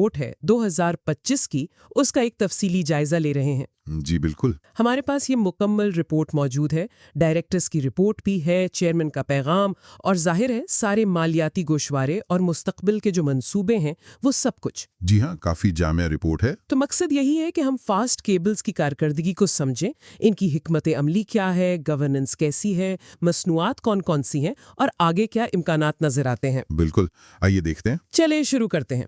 Report है 2025 की, उसका एक तफसीली जायजा ले रहे हैं। जी बिल्कुल। हमारे पास ये मुकम्मल रिपोर्ट मौजूद है, डायरेक्टर्स की रिपोर्ट भी है, चेयरमैन का पैगाम, और जाहिर है सारे मालियाती गोशवारे और मुस्तकबिल के जो मंसूबे हैं वो सब कुछ। जी हाँ, काफी जामिया रिपोर्ट है। तो मकसद यही है कि हम फास्ट केबल्स की कारकर्दगी को समझें, इनकी हिकमत अमली क्या है, गवर्नेंस कैसी है, मसनूआत कौन कौन सी हैं और आगे क्या इम्कानात नजर आते हैं। बिल्कुल, आइए देखते हैं। चलिए शुरू करते हैं।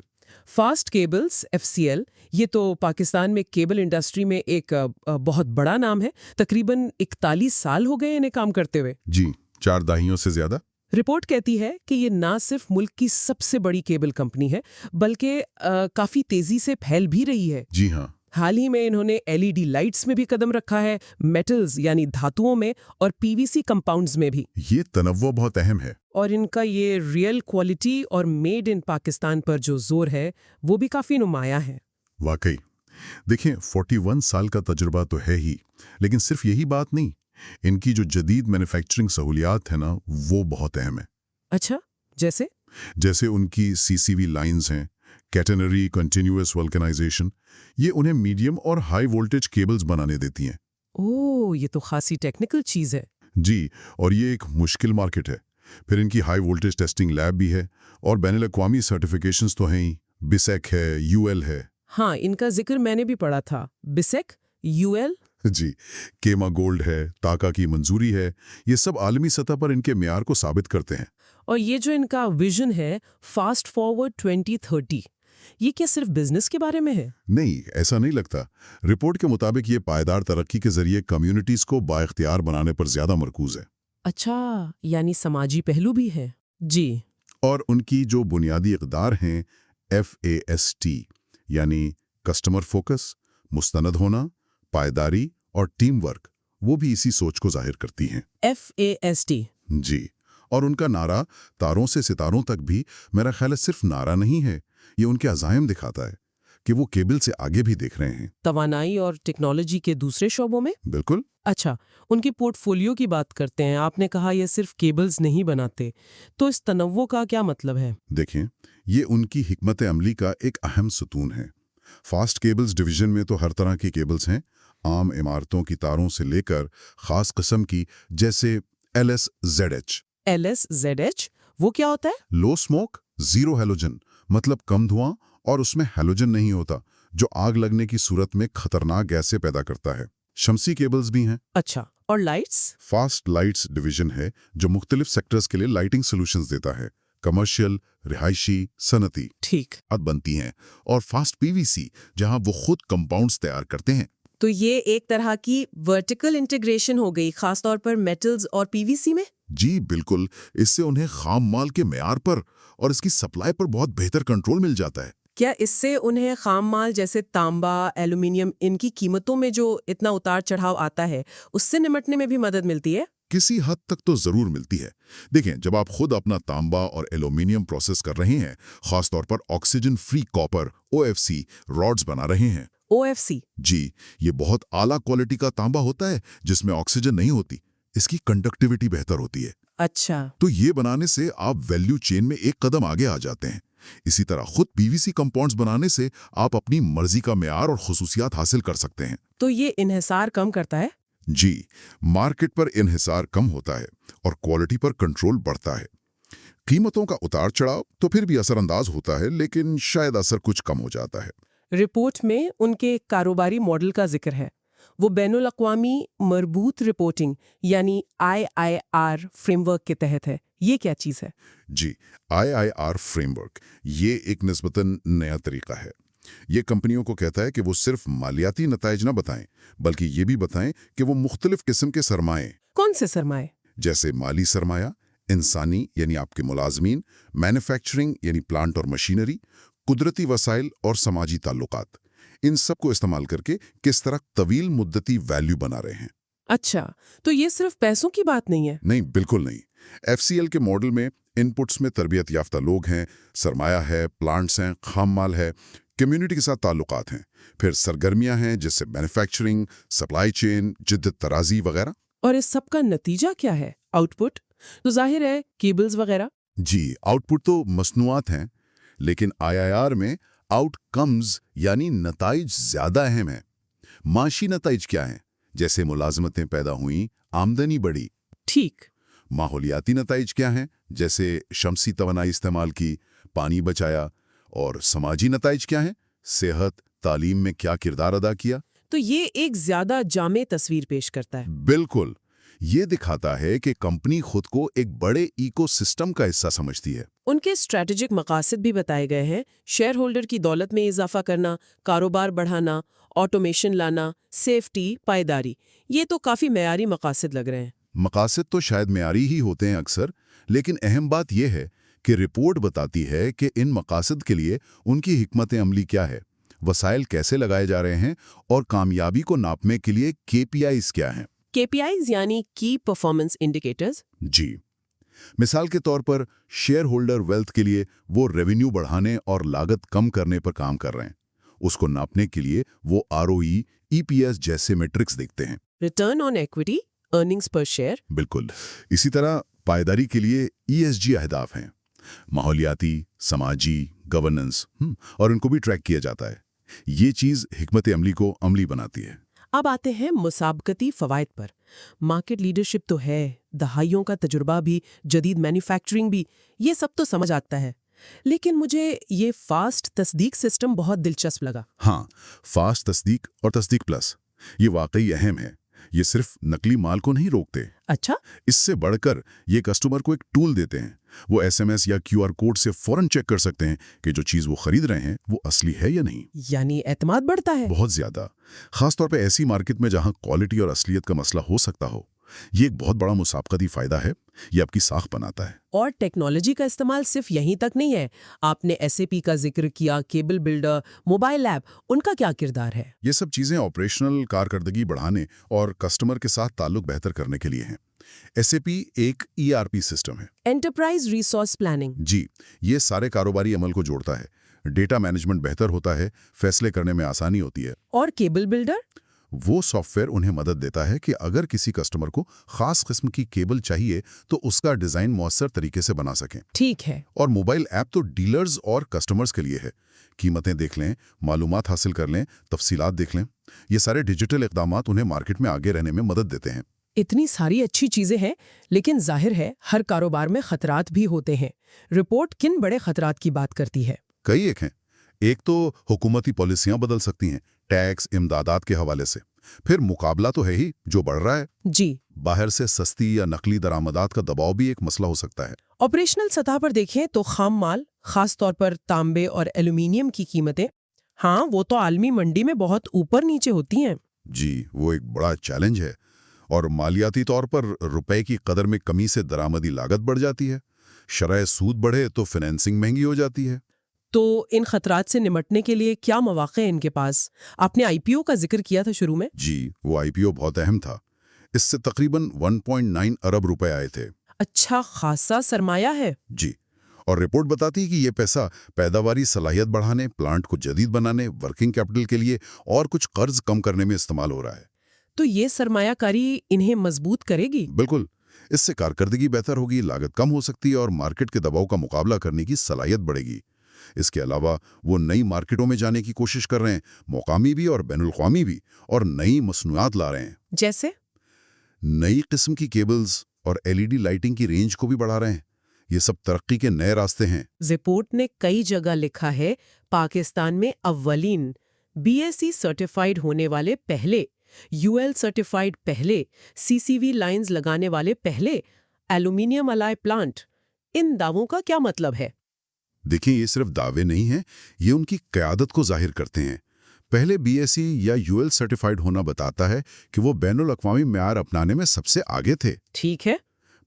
फास्ट केबल्स FCL, ये तो पाकिस्तान में केबल इंडस्ट्री में एक बहुत बड़ा नाम है। तकरीबन 41 साल हो गए इन्हें काम करते हुए। जी, 4 दहाइयों से ज्यादा। रिपोर्ट कहती है कि ये ना सिर्फ मुल्क की सबसे बड़ी केबल कंपनी है, बल्कि काफी तेजी से फैल भी रही है। जी हाँ। हाल ही में इन्होंने LED लाइट्स में भी कदम रखा है, मेटल्स यानी धातुओं में और PVC कंपाउंड्स में भी। ये तनव्वो बहुत अहम है। और इनका ये रियल क्वालिटी और मेड इन पाकिस्तान पर जो जोर है वो भी काफी नुमाया है। वाकई। देखिए, 41 साल का तजुर्बा तो है ही, लेकिन सिर्फ यही बात नहीं, इनकी जो जदीद मैन्युफैक्चरिंग सहूलियात है ना, वो बहुत अहम है। अच्छा, जैसे उनकी CCV लाइंस हैं, कैटेनरी कंटिन्यूअस वल्कनाइजेशन, ये उन्हें मीडियम और हाई वोल्टेज केबल्स बनाने देती हैं। ओह, ये तो खासी टेक्निकल चीज है। जी, और ये एक मुश्किल मार्केट है। फिर इनकी हाई वोल्टेज टेस्टिंग लैब भी है और बैनुल अक़वामी सर्टिफिकेशंस तो हैं ही, बिसेक है, UL है। हाँ, इनका जिक्र मैंने भी पढ़ा था, बिसेक, UL। जी, केमा गोल्ड है, ताका की मंजूरी है, ये सब आलमी सतह पर इनके मियार को साबित करते हैं। और ये जो इनका विजन है, फास्ट फॉरवर्ड 2030, ये क्या सिर्फ बिजनेस के बारे में है? नहीं, ऐसा नहीं लगता। रिपोर्ट के मुताबिक ये पायदार तरक्की के जरिए कम्युनिटीज को बाइख्तियार बनाने पर ज्यादा मरकूज है। अच्छा, यानी समाजी पहलू भी है। जी। और उनकी जो बुनियादी इक़दार हैं, FAST, यानी कस्टमर फोकस, मुस्तनद होना, पायदारी और टीम वर्क, वो भी इसी सोच को जाहिर करती हैं। FAST। जी, और उनका नारा तारों से सितारों तक भी मेरा ख्याल है सिर्फ नारा नहीं है, ये उनके अज़ाइम दिखाता है कि वो केबल से आगे भी देख रहे हैं। तवानाई और टेक्नोलॉजी के दूसरे शोबों में? बिल्कुल। अच्छा, उनकी पोर्टफोलियो की बात करते हैं। आपने कहा ये सिर्फ केबल्स नहीं बनाते, तो इस तनव्वो का क्या मतलब है? देखें, ये उनकी हिकमत अमली का एक अहम सतून है। फास्ट केबल्स डिवीजन में तो हर तरह की केबल्स हैं, आम इमारतों की तारों से लेकर खास किस्म की, जैसे LSZH। LSZH, वो क्या होता है? लो स्मोक जीरो हैलोजन, मतलब कम धुआं और उसमें हैलोजन नहीं होता, जो आग लगने की सूरत में खतरनाक गैसें पैदा करता है। शमसी केबल्स भी हैं। अच्छा, और लाइट्स? फास्ट लाइट्स डिवीजन है जो मुख्तलिफ सेक्टर्स के लिए लाइटिंग सोल्यूशंस देता है, कमर्शियल, रिहायशी, सनती ठीक। बनती हैं। और फास्ट PVC, जहां वो खुद कंपाउंड्स तैयार करते हैं। तो ये एक तरह की वर्टिकल इंटीग्रेशन हो गई, खासतौर पर मेटल्स और PVC में? जी बिल्कुल, इससे उन्हें खाम माल के मेयार पर और इसकी सप्लाई पर बहुत बेहतर कंट्रोल मिल जाता है। क्या इससे उन्हें खाम माल जैसे तांबा, एल्यूमिनियम, इनकी कीमतों में जो इतना उतार चढ़ाव आता है, उससे निपटने में भी मदद मिलती है? किसी हद तक तो जरूर मिलती है। देखें, जब आप खुद अपना तांबा और एल्यूमिनियम प्रोसेस कर रहे हैं, खासतौर पर oxygen free copper OFC rods बना रहे हैं। OFC? जी, ये बहुत आला क्वालिटी का तांबा होता है जिसमें ऑक्सीजन नहीं होती। इसकी कंडक्टिविटी बेहतर होती है। अच्छा। तो ये बनाने से आप वैल्यू चेन में एक कदम आगे आ जाते हैं। इसी तरह खुद PVC कंपाउंड्स बनाने से आप अपनी मर्जी का मेयार और खुसूसियात हासिल कर सकते हैं। तो ये इन्हिसार कम करता है? जी, मार्केट पर इन्हिसार कम होता है और क्वालिटी पर कंट्रोल बढ़ता है। कीमतों का उतार चढ़ाव तो फिर भी असरअंदाज होता है, लेकिन शायद असर कुछ कम हो जाता है। रिपोर्ट में उनके कारोबारी मॉडल का जिक्र है। वो बैनुल अक़वामी मरबूत रिपोर्टिंग यानी IIR फ्रेमवर्क के तहत है। ये क्या चीज़ है? जी, IIR फ्रेमवर्क, ये एक निस्बतन नया तरीका है। ये कंपनियों को कहता है कि वो सिर्फ मालियाती नताइज न बताएं, बल्कि ये भी बताएं कि वो मुख्तलिफ किस्म के सरमाए, कौन से सरमाए? जैसे माली सरमाया, इंसानी यानी आपके मुलाजमीन, मैन्युफैक्चरिंग यानी प्लांट और मशीनरी, कुदरती वसाइल और समाजी ताल्लुकात, इन सब को इस्तेमाल करके किस तरह तवील मुद्दती वैल्यू बना रहे हैं। अच्छा, तो ये सिर्फ पैसों की बात नहीं है? नहीं, बिल्कुल नहीं। FCL के मॉडल में इनपुट्स में तरबियत याफ्ता लोग हैं, सरमाया है, प्लांट्स हैं, खाम माल है, कम्युनिटी के साथ ताल्लुकात हैं, फिर सरगर्मियां हैं जैसे मैन्युफैक्चरिंग, सप्लाई चेन, जिद्दत तराजी वगैरह। और इस सब का नतीजा क्या है? आउटपुट तो जाहिर है केबल्स वगैरह। जी, आउटपुट तो मसनूआत हैं, लेकिन IIR में आउटकम्स यानी नताइज ज्यादा अहम है। माशी नताइज क्या हैं? जैसे मुलाजमतें पैदा हुई, आमदनी बढ़ी। ठीक। माहौलियाती नताइज क्या हैं? जैसे शमसी तवानाई इस्तेमाल की, पानी बचाया। और समाजी नताइज क्या हैं? सेहत, तालीम में क्या किरदार अदा किया। तो ये एक ज्यादा जामे तस्वीर पेश करता है। बिल्कुल, ये दिखाता है कि कंपनी खुद को एक बड़े इकोसिस्टम का हिस्सा समझती है। उनके स्ट्रैटेजिक मकासद भी बताए गए हैं। शेयर होल्डर की दौलत में इजाफा करना, कारोबार बढ़ाना, ऑटोमेशन लाना, सेफ्टी, पायदारी। ये तो काफी मयारी मकासद लग रहे हैं। मकासद तो शायद मेयारी ही होते हैं अक्सर, लेकिन अहम बात यह है कि रिपोर्ट बताती है कि इन मकासद के लिए उनकी हिकमत अमली क्या है, वसाइल कैसे लगाए जा रहे हैं और कामयाबी को नापने के लिए KPIs क्या हैं। KPIs यानी की परफॉर्मेंस इंडिकेटर्स। जी, मिसाल के तौर पर शेयर होल्डर वेल्थ के लिए वो रेवेन्यू बढ़ाने और लागत कम करने पर काम कर रहे हैं। उसको नापने के लिए वो ROE, EPS जैसे मैट्रिक्स देखते हैं। रिटर्न ऑन इक्विटी, अर्निंग्स पर शेयर। बिल्कुल। इसी तरह पायदारी के लिए ESG अहदाफ हैं, माहौलियाती, समाजी, गवर्नेंस, और इनको भी ट्रैक किया जाता है। ये चीज हिकमत अमली को अमली बनाती है। अब आते हैं मुसाबकती फवायद पर। मार्केट लीडरशिप तो है, दहाइयों का तजुर्बा भी, जदीद मैन्युफैक्चरिंग भी, ये सब तो समझ आता है। लेकिन मुझे ये फास्ट तस्दीक सिस्टम बहुत दिलचस्प लगा। हाँ, फास्ट तस्दीक और तस्दीक प्लस, ये वाकई अहम है। ये सिर्फ नकली माल को नहीं रोकते। अच्छा। इससे बढ़कर ये कस्टमर को एक टूल देते हैं। वो SMS या QR कोड से फौरन चेक कर सकते हैं कि जो चीज वो खरीद रहे हैं वो असली है या नहीं। यानी एतमाद बढ़ता है। बहुत ज्यादा, खासतौर पे ऐसी मार्केट में जहां क्वालिटी और असलियत का मसला हो सकता हो। ये एक बहुत बड़ा मुसाबकती फायदा है। ये आपकी साख बनाता है। और टेक्नोलॉजी का इस्तेमाल सिर्फ यहीं तक नहीं है। आपने SAP का जिक्र किया, केबल बिल्डर, मोबाइल ऐप, उनका क्या किरदार है? ये सब चीजें ऑपरेशनल कारकर्दगी बढ़ाने और कस्टमर के साथ ताल्लुक बेहतर करने के लिए हैं। SAP एक ERP सिस्टम है। Enterprise resource planning. जी, ये सारे कारोबारी अमल को जोड़ता है। डेटा मैनेजमेंट बेहतर होता है, फैसले करने में आसानी होती है। और केबल बिल्डर? वो सॉफ्टवेयर उन्हें मदद देता है कि अगर किसी कस्टमर को खास किस्म की केबल चाहिए तो उसका डिजाइन मौसर तरीके से बना सकें। ठीक है। और मोबाइल ऐप तो डीलर्स और कस्टमर्स के लिए है। कीमतें देख लें, मालूमात हासिल कर लें, तफसीलात देख लें। ये सारे डिजिटल इक़दामात उन्हें मार्केट में आगे रहने में मदद देते हैं। इतनी सारी अच्छी चीजें हैं, लेकिन जाहिर है हर कारोबार में खतरात भी होते हैं। रिपोर्ट किन बड़े खतरात की बात करती है? कई एक हैं। एक तो हुकूमती पॉलिसियां बदल सकती हैं, टैक्स, इमदादात के हवाले से। फिर मुकाबला तो है ही, जो बढ़ रहा है। जी। बाहर से सस्ती या नकली दरामदात का दबाव भी एक मसला हो सकता है। ऑपरेशनल सतह पर देखें तो खाम माल, खास तौर पर तांबे और एल्यूमिनियम की कीमतें, हाँ वो तो आलमी मंडी में बहुत ऊपर नीचे होती हैं। जी, वो एक बड़ा चैलेंज है। और मालियाती तौर पर रुपए की कदर में कमी से दरामदी लागत बढ़ जाती है। शरह सूद बढ़े तो फाइनेंसिंग महंगी हो जाती है। तो इन खतरात से निमटने के लिए क्या मौक़े हैं इनके पास? आपने IPO का जिक्र किया था शुरू में। जी, वो IPO बहुत अहम था। इससे तकरीबन 1.9 अरब रुपए आए थे। अच्छा खासा सरमाया है। जी, और रिपोर्ट बताती है कि ये पैसा पैदावारी सलाहियत बढ़ाने, प्लांट को जदीद बनाने, वर्किंग कैपिटल के लिए और कुछ कर्ज कम करने में इस्तेमाल हो रहा है। तो ये सरमायाकारी इन्हें मजबूत करेगी? बिल्कुल। इससे कारकर्दगी बेहतर होगी, लागत कम हो सकती है और मार्केट के दबाव का मुकाबला करने की सलाहियत बढ़ेगी। इसके अलावा वो नई मार्केटों में जाने की कोशिश कर रहे हैं, मौकामी भी और बैनुल-अक़वामी भी, और नई मसनूआत ला रहे हैं। जैसे? नई किस्म की केबल्स और LED लाइटिंग की रेंज को भी बढ़ा रहे हैं। ये सब तरक्की के नए रास्ते हैं। रिपोर्ट ने कई जगह लिखा है, पाकिस्तान में अव्वलीन, BSE सर्टिफाइड होने वाले पहले, UL सर्टिफाइड पहले, CCV लाइंस लगाने वाले पहले, एल्यूमिनियम अलाय प्लांट। इन दावों का क्या मतलब है? देखिए, ये सिर्फ दावे नहीं हैं, ये उनकी क़यादत को जाहिर करते हैं। पहले BSE या UL सर्टिफाइड होना बताता है कि वो बैनुल-अक़वामी मेयार अपनाने में सबसे आगे थे। ठीक है।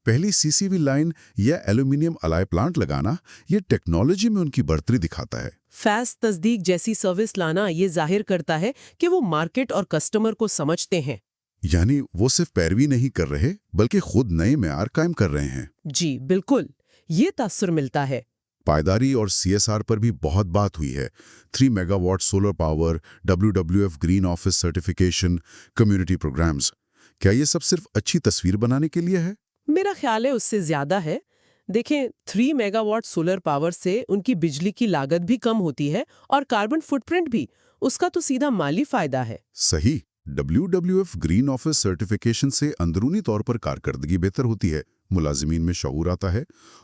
पहली CCV लाइन या एल्यूमिनियम अलाय प्लांट लगाना, ये टेक्नोलॉजी में उनकी बढ़तरी दिखाता है। फास्ट तस्दीक जैसी सर्विस लाना ये जाहिर करता है कि वो मार्केट और कस्टमर को समझते हैं। यानी वो सिर्फ पैरवी नहीं कर रहे, बल्कि खुद नए मेयार कायम कर रहे हैं। जी बिल्कुल, ये तासुर मिलता है। पायदारी और CSR पर भी बहुत बात हुई है। 3 megawatt solar power, WWF green office certification, community programmes. क्या ये सब सिर्फ अच्छी तस्वीर बनाने के लिए है? मेरा ख्याल है उससे ज्यादा है। دیکھیں 3 میگا واٹ سولر پاور سے ان کی بجلی کی لاگت بھی کم ہوتی ہے اور کاربن فٹ پرنٹ بھی، اس کا تو سیدھا مالی فائدہ ہے۔ صحیح۔ WWF گرین آفس سرٹیفیکیشن سے اندرونی طور پر کارکردگی بہتر ہوتی ہے، ملازمین میں شعور آتا ہے،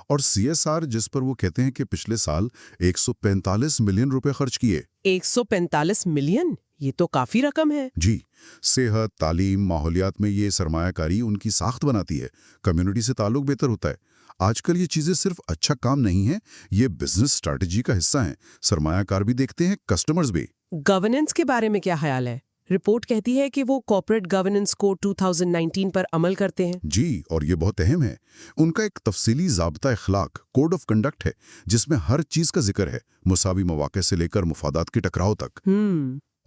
اور CSR جس پر وہ کہتے ہیں کہ پچھلے سال 145 ملین روپے خرچ کیے۔ 145 ملین؟ یہ تو کافی رقم ہے۔ جی، صحت، تعلیم، ماحولیات میں یہ سرمایہ کاری ان کی ساخت بناتی ہے، کمیونٹی سے تعلق بہتر ہوتا ہے۔ آج کل یہ چیزیں صرف اچھا کام نہیں ہیں، یہ بزنس اسٹریٹجی کا حصہ ہیں۔ سرمایہ کار بھی دیکھتے ہیں، کسٹمرز بھی۔ گورننس کے بارے میں کیا خیال ہے؟ رپورٹ کہتی ہے کہ وہ کارپوریٹ گورننس کو 2019 پر عمل کرتے ہیں۔ جی، اور یہ بہت اہم ہے۔ ان کا ایک تفصیلی ضابطہ اخلاق، کوڈ آف کنڈکٹ ہے، جس میں ہر چیز کا ذکر ہے، مساوی مواقع سے لے کر مفادات کے ٹکراؤ تک۔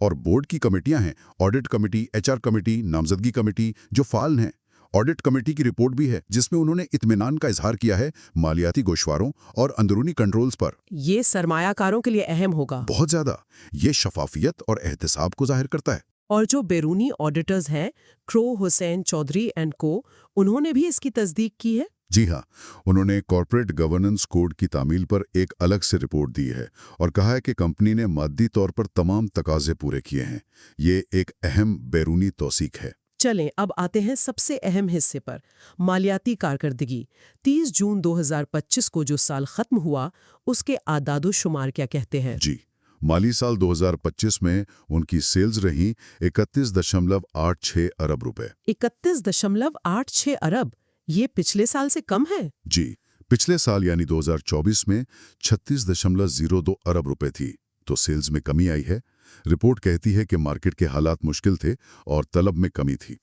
اور بورڈ کی کمیٹیاں ہیں، آڈٹ کمیٹی، HR کمیٹی، نامزدگی کمیٹی، جو فعال ہیں۔ آڈٹ کمیٹی کی رپورٹ بھی ہے جس میں انہوں نے اطمینان کا اظہار کیا ہے مالیاتی گوشواروں اور اندرونی کنٹرولز پر۔ یہ سرمایہ کاروں کے لیے اہم ہوگا۔ بہت زیادہ۔ یہ شفافیت اور احتساب کو ظاہر کرتا ہے۔ اور جو بیرونی آڈیٹرز ہیں، کرو، حسین چودھری اینڈ کو، انہوں نے بھی اس کی تصدیق کی ہے؟ جی ہاں، انہوں نے کارپوریٹ گورننس کوڈ کی تعمیل پر ایک الگ سے رپورٹ دی ہے اور کہا ہے کہ کمپنی نے مادی طور پر تمام تقاضے پورے کیے ہیں۔ یہ ایک اہم بیرونی توثیق ہے۔ چلیں اب آتے ہیں سب سے اہم حصے پر، مالیاتی کارکردگی۔ 30 جون 2025 کو جو سال ختم ہوا، اس کے اعداد و شمار کیا کہتے ہیں؟ جی، مالی سال 2025 میں ان کی سیلز رہیں 31.86 ارب روپے۔ 31.86 ارب؟ یہ پچھلے سال سے کم ہے؟ جی، پچھلے سال یعنی 2024 میں 36.02 ارب روپے تھی، تو سیلز میں کمی آئی ہے۔ رپورٹ کہتی ہے کہ مارکیٹ کے حالات مشکل تھے اور طلب میں کمی تھی۔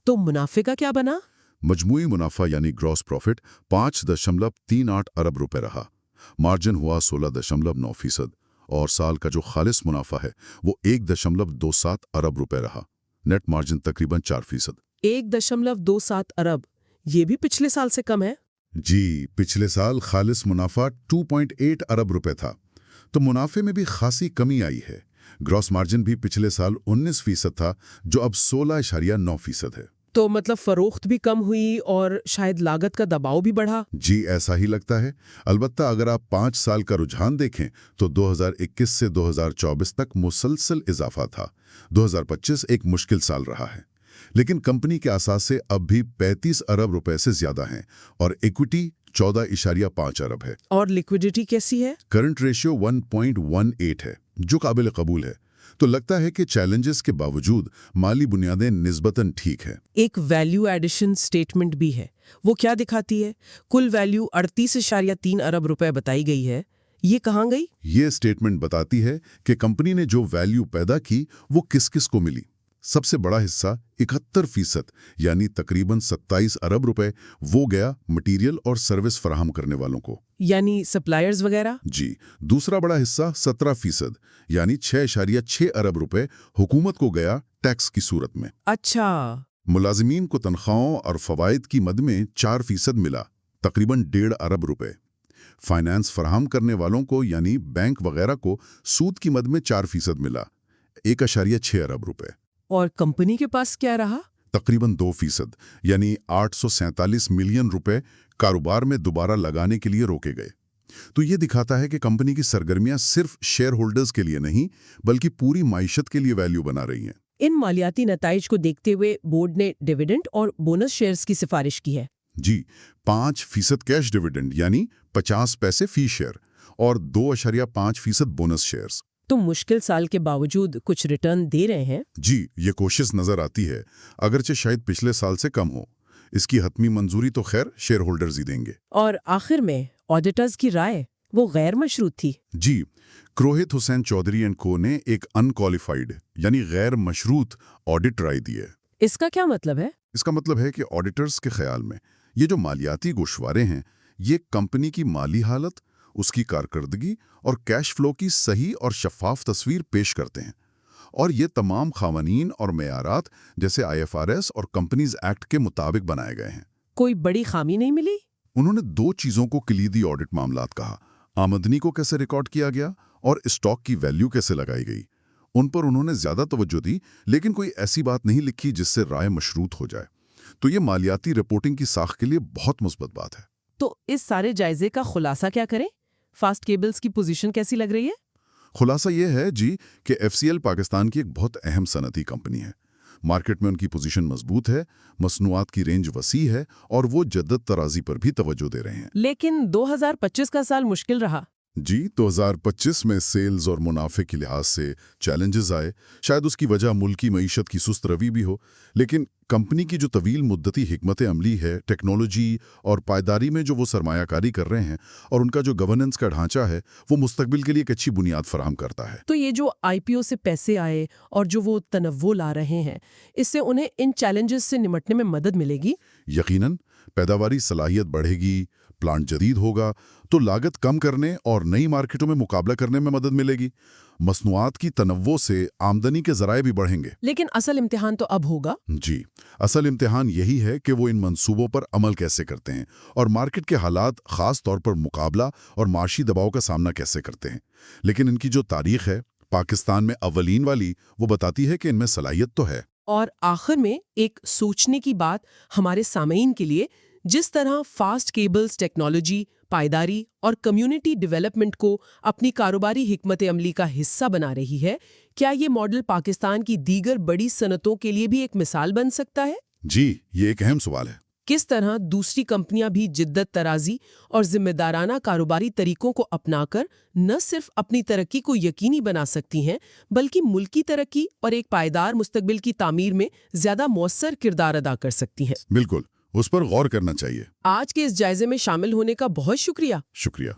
تو منافع کا کیا بنا؟ مجموعی منافع یعنی گراس پروفٹ 5.38 ارب روپے رہا، مارجن ہوا 16.9%، اور سال کا جو خالص منافع ہے وہ 1.27 ارب روپے رہا، نیٹ مارجن تقریباً 4%۔ 1.27 ارب، یہ بھی پچھلے سال سے کم ہے؟ جی، پچھلے سال خالص منافع 2.8 ارب روپے تھا، تو منافع میں بھی خاصی کمی آئی ہے۔ گراس مارجن بھی پچھلے سال 19% تھا، جو اب 16.9% ہے۔ تو مطلب فروخت بھی کم ہوئی اور شاید لاگت کا دباؤ بھی بڑھا؟ جی، ایسا ہی لگتا ہے۔ البتہ اگر آپ 5 سال کا رجحان دیکھیں تو 2021 سے 2024 تک مسلسل اضافہ تھا۔ 2025 ایک مشکل سال رہا ہے، لیکن کمپنی کے اثاثے اب بھی 35 ارب روپے سے زیادہ ہیں اور ایکوٹی 14.5 ارب ہے۔ اور لیکوڈیٹی کیسی ہے؟ کرنٹ ریشیو 1.18 ہے، جو قابل قبول ہے۔ تو لگتا ہے کہ چیلنجز کے باوجود مالی بنیادیں نسبتاً ٹھیک ہیں۔ ایک ویلیو ایڈیشن سٹیٹمنٹ بھی ہے، وہ کیا دکھاتی ہے؟ کل ویلیو 38.3 ارب روپے بتائی گئی ہے، یہ کہاں گئی؟ یہ سٹیٹمنٹ بتاتی ہے کہ کمپنی نے جو ویلیو پیدا کی وہ کس کس کو ملی۔ سب سے بڑا حصہ 71% یعنی تقریباً 27 ارب روپے وہ گیا مٹیریل اور سروس فراہم کرنے والوں کو، یعنی سپلائرز وغیرہ۔ جی، دوسرا بڑا حصہ 17% یعنی 6.6 ارب روپے حکومت کو گیا ٹیکس کی صورت میں۔ اچھا، ملازمین کو تنخواہوں اور فوائد کی مد میں 4% ملا، تقریباً 1.5 ارب روپے۔ فائنانس فراہم کرنے والوں کو یعنی بینک وغیرہ کو سود کی مد میں 4% ملا، 1.6 ارب روپے۔ اور کمپنی کے پاس کیا رہا؟ تقریباً 2% یعنی 847 ملین روپے کاروبار میں دوبارہ لگانے کے لیے روکے گئے۔ تو یہ دکھاتا ہے کہ کمپنی کی سرگرمیاں صرف شیئر ہولڈرز کے لیے نہیں بلکہ پوری معیشت کے لیے ویلیو بنا رہی ہیں۔ ان مالیاتی نتائج کو دیکھتے ہوئے بورڈ نے ڈیویڈنڈ اور بونس شیئرز کی سفارش کی ہے۔ جی، 5% کیش ڈیویڈنڈ یعنی 50 پیسے فی شیئر اور 2.5% بونس شیئرز۔ تو مشکل سال کے باوجود کچھ ریٹرن دے رہے ہیں؟ جی، یہ کوشش نظر آتی ہے، اگرچہ شاید پچھلے سال سے کم ہو۔ اس کی حتمی منظوری تو خیر شیئر ہولڈرز ہی دیں گے۔ اور آخر میں آڈیٹرز کی رائے، وہ غیر مشروط تھی۔ جی، کروہت حسین چودھری اینڈ کو نے ایک ان کوالیفائڈ یعنی غیر مشروط آڈٹ رائے دی ہے۔ اس کا کیا مطلب ہے؟ اس کا مطلب ہے کہ آڈیٹرز کے خیال میں یہ جو مالیاتی گوشوارے ہیں یہ کمپنی کی مالی حالت، اس کی کارکردگی اور کیش فلو کی صحیح اور شفاف تصویر پیش کرتے ہیں، اور یہ تمام قوانین اور معیارات جیسے IFRS اور کمپنیز ایکٹ کے مطابق بنائے گئے ہیں۔ کوئی بڑی خامی نہیں ملی؟ انہوں نے 2 چیزوں کو کلیدی آڈٹ معاملات کہا: آمدنی کو کیسے ریکارڈ کیا گیا اور اسٹاک کی ویلیو کیسے لگائی گئی۔ ان پر انہوں نے زیادہ توجہ دی، لیکن کوئی ایسی بات نہیں لکھی جس سے رائے مشروط ہو جائے۔ تو یہ مالیاتی رپورٹنگ کی ساخت کے لیے بہت مثبت بات ہے۔ تو اس سارے جائزے کا خلاصہ کیا کریں؟ فاسٹ کیبلز کی پوزیشن کیسی لگ رہی ہے؟ خلاصہ یہ ہے جی کہ FCL پاکستان کی ایک بہت اہم صنعتی کمپنی ہے۔ مارکیٹ میں ان کی پوزیشن مضبوط ہے، مصنوعات کی رینج وسیع ہے اور وہ جدت طرازی پر بھی توجہ دے رہے ہیں۔ لیکن 2025 کا سال مشکل رہا۔ جی 2025 میں سیلز اور منافع کے لحاظ سے چیلنجز آئے، شاید اس کی وجہ ملکی معیشت کی سست روی بھی ہو، لیکن کمپنی کی جو طویل مدتی حکمت عملی ہے، ٹیکنالوجی اور پائیداری میں جو وہ سرمایہ کاری کر رہے ہیں اور ان کا جو گورننس کا ڈھانچہ ہے، وہ مستقبل کے لیے ایک اچھی بنیاد فراہم کرتا ہے۔ تو یہ جو IPO سے پیسے آئے اور جو وہ تنوع لا رہے ہیں، اس سے انہیں ان چیلنجز سے نمٹنے میں مدد ملے گی؟ یقیناً پیداواری صلاحیت بڑھے گی، پلانٹ جدید ہوگا تو لاگت کم کرنے اور نئی مارکیٹوں میں مقابلہ کرنے میں مدد ملے گی۔ مصنوعات کی تنوع سے آمدنی کے ذرائع بھی بڑھیں گے۔ لیکن اصل امتحان تو اب ہوگا۔ جی اصل امتحان یہی ہے کہ وہ ان منصوبوں پر عمل کیسے کرتے ہیں اور مارکیٹ کے حالات، خاص طور پر مقابلہ اور معاشی دباؤ کا سامنا کیسے کرتے ہیں۔ لیکن ان کی جو تاریخ ہے پاکستان میں اولین والی، وہ بتاتی ہے کہ ان میں صلاحیت تو ہے۔ اور آخر میں ایک سوچنے کی بات ہمارے سامعین کے لیے، جس طرح فاسٹ کیبلز ٹیکنالوجی، پائیداری اور کمیونٹی ڈیولپمنٹ کو اپنی کاروباری حکمت عملی کا حصہ بنا رہی ہے، کیا یہ ماڈل پاکستان کی دیگر بڑی صنعتوں کے لیے بھی ایک مثال بن سکتا ہے؟ جی یہ ایک اہم سوال ہے۔ کس طرح دوسری کمپنیاں بھی جدت طرازی اور ذمہ دارانہ کاروباری طریقوں کو اپنا کر نہ صرف اپنی ترقی کو یقینی بنا سکتی ہیں، بلکہ ملکی ترقی اور ایک پائیدار مستقبل کی تعمیر میں زیادہ مؤثر کردار ادا کر سکتی ہیں۔ بالکل، اس پر غور کرنا چاہیے۔ آج کے اس جائزے میں شامل ہونے کا بہت شکریہ۔ شکریہ۔